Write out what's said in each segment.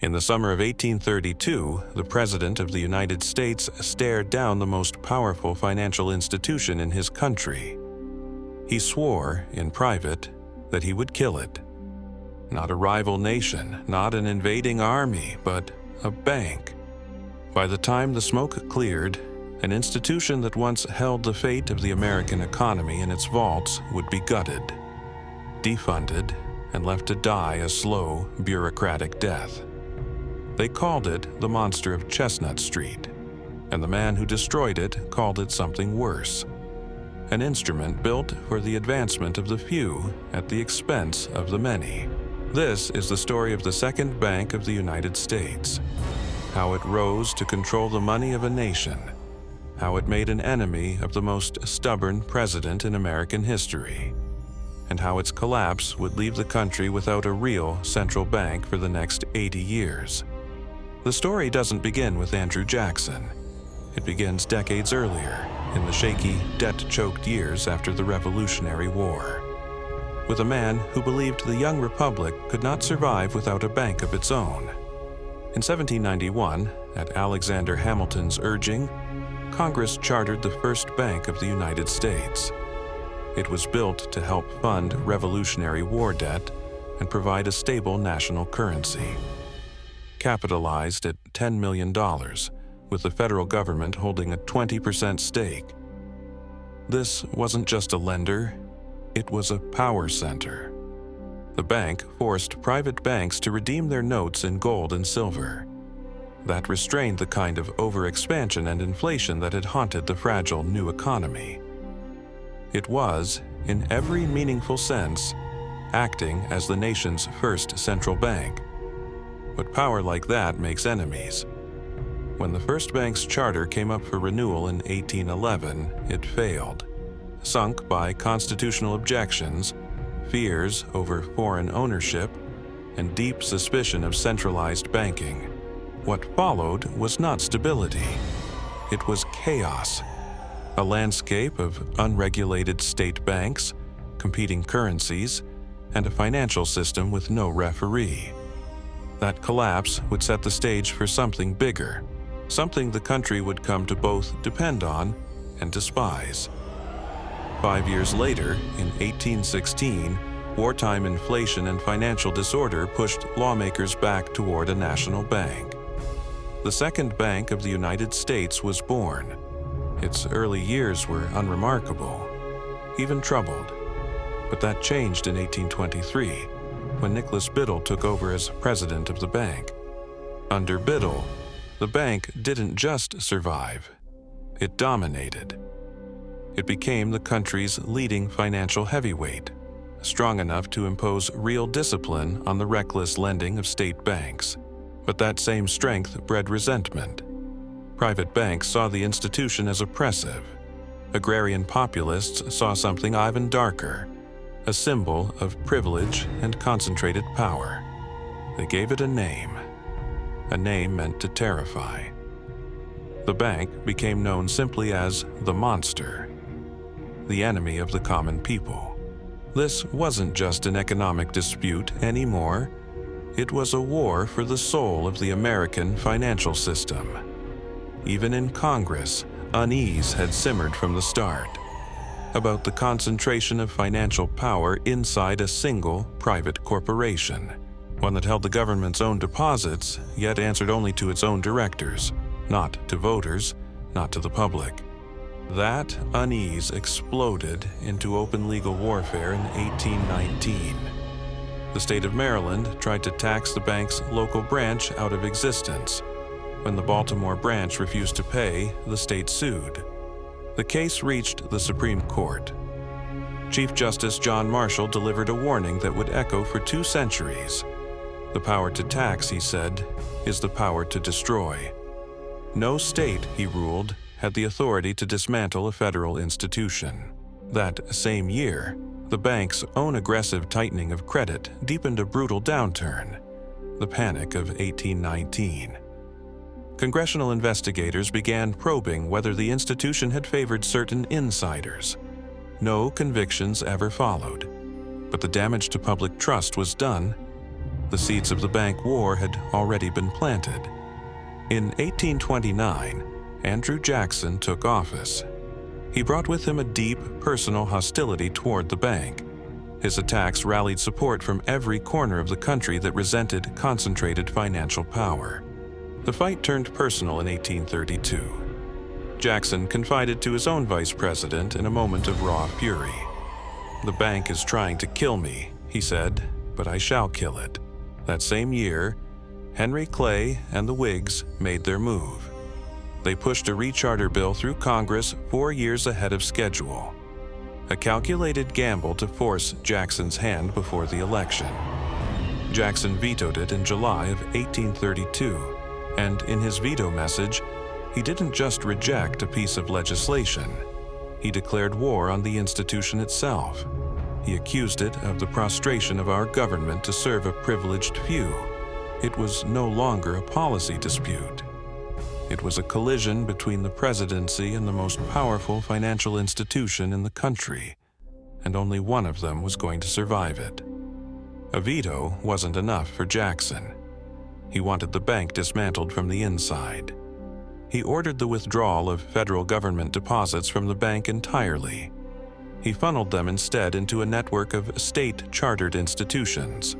In the summer of 1832, the President of the United States stared down the most powerful financial institution in his country. He swore, in private, that he would kill it. Not a rival nation, not an invading army, but a bank. By the time the smoke cleared, an institution that once held the fate of the American economy in its vaults would be gutted, defunded, and left to die a slow, bureaucratic death. They called it the Monster of Chestnut Street, and the man who destroyed it called it something worse. An instrument built for the advancement of the few at the expense of the many. This is the story of the Second Bank of the United States. How it rose to control the money of a nation. How it made an enemy of the most stubborn president in American history. And how its collapse would leave the country without a real central bank for the next 80 years. The story doesn't begin with Andrew Jackson. It begins decades earlier, in the shaky, debt-choked years after the Revolutionary War, with a man who believed the young republic could not survive without a bank of its own. In 1791, at Alexander Hamilton's urging, Congress chartered the first bank of the United States. It was built to help fund Revolutionary War debt and provide a stable national currency. Capitalized at $10 million, with the federal government holding a 20% stake. This wasn't just a lender, it was a power center. The bank forced private banks to redeem their notes in gold and silver. That restrained the kind of overexpansion and inflation that had haunted the fragile new economy. It was, in every meaningful sense, acting as the nation's first central bank. But power like that makes enemies. When the first bank's charter came up for renewal in 1811, it failed. Sunk by constitutional objections, fears over foreign ownership, and deep suspicion of centralized banking. What followed was not stability. It was chaos. A landscape of unregulated state banks, competing currencies, and a financial system with no referee. That collapse would set the stage for something bigger, something the country would come to both depend on and despise. 5 years later, in 1816, wartime inflation and financial disorder pushed lawmakers back toward a national bank. The Second Bank of the United States was born. Its early years were unremarkable, even troubled. But that changed in 1823, when Nicholas Biddle took over as president of the bank. Under Biddle, the bank didn't just survive, it dominated. It became the country's leading financial heavyweight, strong enough to impose real discipline on the reckless lending of state banks. But that same strength bred resentment. Private banks saw the institution as oppressive. Agrarian populists saw something even darker, a symbol of privilege and concentrated power. They gave it a name meant to terrify. The bank became known simply as the Monster, the enemy of the common people. This wasn't just an economic dispute anymore. It was a war for the soul of the American financial system. Even in Congress, unease had simmered from the start about the concentration of financial power inside a single private corporation, one that held the government's own deposits, yet answered only to its own directors, not to voters, not to the public. That unease exploded into open legal warfare in 1819. The state of Maryland tried to tax the bank's local branch out of existence. When the Baltimore branch refused to pay, the state sued. The case reached the Supreme Court. Chief Justice John Marshall delivered a warning that would echo for 2 centuries. The power to tax, he said, is the power to destroy. No state, he ruled, had the authority to dismantle a federal institution. That same year, the bank's own aggressive tightening of credit deepened a brutal downturn, the Panic of 1819. Congressional investigators began probing whether the institution had favored certain insiders. No convictions ever followed, but the damage to public trust was done. The seeds of the bank war had already been planted. In 1829, Andrew Jackson took office. He brought with him a deep personal hostility toward the bank. His attacks rallied support from every corner of the country that resented concentrated financial power. The fight turned personal in 1832. Jackson confided to his own vice president in a moment of raw fury. "The bank is trying to kill me," he said, "but I shall kill it." That same year, Henry Clay and the Whigs made their move. They pushed a recharter bill through Congress 4 years ahead of schedule. A calculated gamble to force Jackson's hand before the election. Jackson vetoed it in July of 1832, and in his veto message, he didn't just reject a piece of legislation. He declared war on the institution itself. He accused it of the prostration of our government to serve a privileged few. It was no longer a policy dispute. It was a collision between the presidency and the most powerful financial institution in the country, and only one of them was going to survive it. A veto wasn't enough for Jackson. He wanted the bank dismantled from the inside. He ordered the withdrawal of federal government deposits from the bank entirely. He funneled them instead into a network of state-chartered institutions.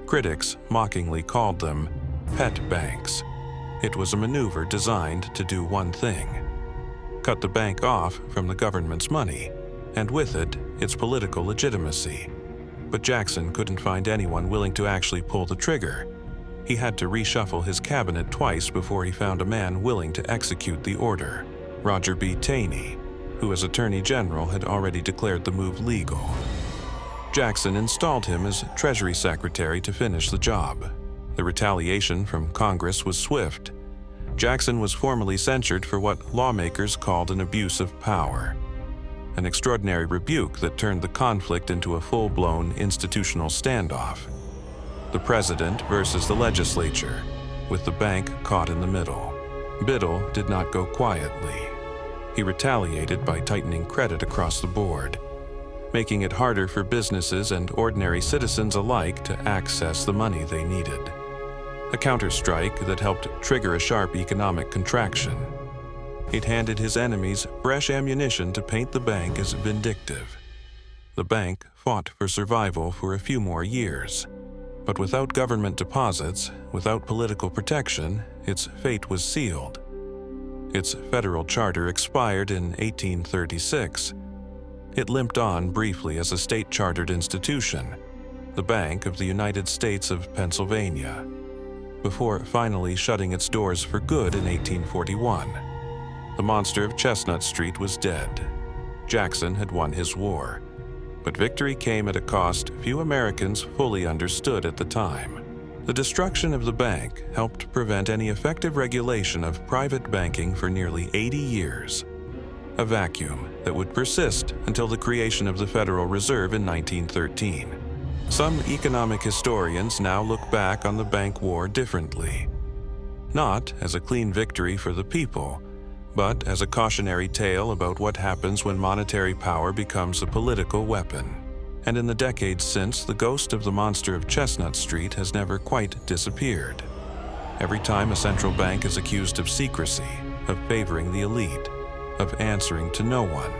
Critics mockingly called them pet banks. It was a maneuver designed to do one thing: cut the bank off from the government's money, and with it, its political legitimacy. But Jackson couldn't find anyone willing to actually pull the trigger. He had to reshuffle his cabinet twice before he found a man willing to execute the order: Roger B. Taney, who as Attorney General had already declared the move legal. Jackson installed him as Treasury Secretary to finish the job. The retaliation from Congress was swift. Jackson was formally censured for what lawmakers called an abuse of power, an extraordinary rebuke that turned the conflict into a full-blown institutional standoff. The president versus the legislature, with the bank caught in the middle. Biddle did not go quietly. He retaliated by tightening credit across the board, making it harder for businesses and ordinary citizens alike to access the money they needed. A counterstrike that helped trigger a sharp economic contraction. It handed his enemies fresh ammunition to paint the bank as vindictive. The bank fought for survival for a few more years. But without government deposits, without political protection, its fate was sealed. Its federal charter expired in 1836. It limped on briefly as a state-chartered institution, the Bank of the United States of Pennsylvania, before finally shutting its doors for good in 1841. The Monster of Chestnut Street was dead. Jackson had won his war, but victory came at a cost few Americans fully understood at the time. The destruction of the bank helped prevent any effective regulation of private banking for nearly 80 years, a vacuum that would persist until the creation of the Federal Reserve in 1913. Some economic historians now look back on the bank war differently, not as a clean victory for the people, but as a cautionary tale about what happens when monetary power becomes a political weapon. And in the decades since, the ghost of the Monster of Chestnut Street has never quite disappeared. Every time a central bank is accused of secrecy, of favoring the elite, of answering to no one,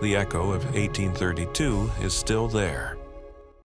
the echo of 1832 is still there.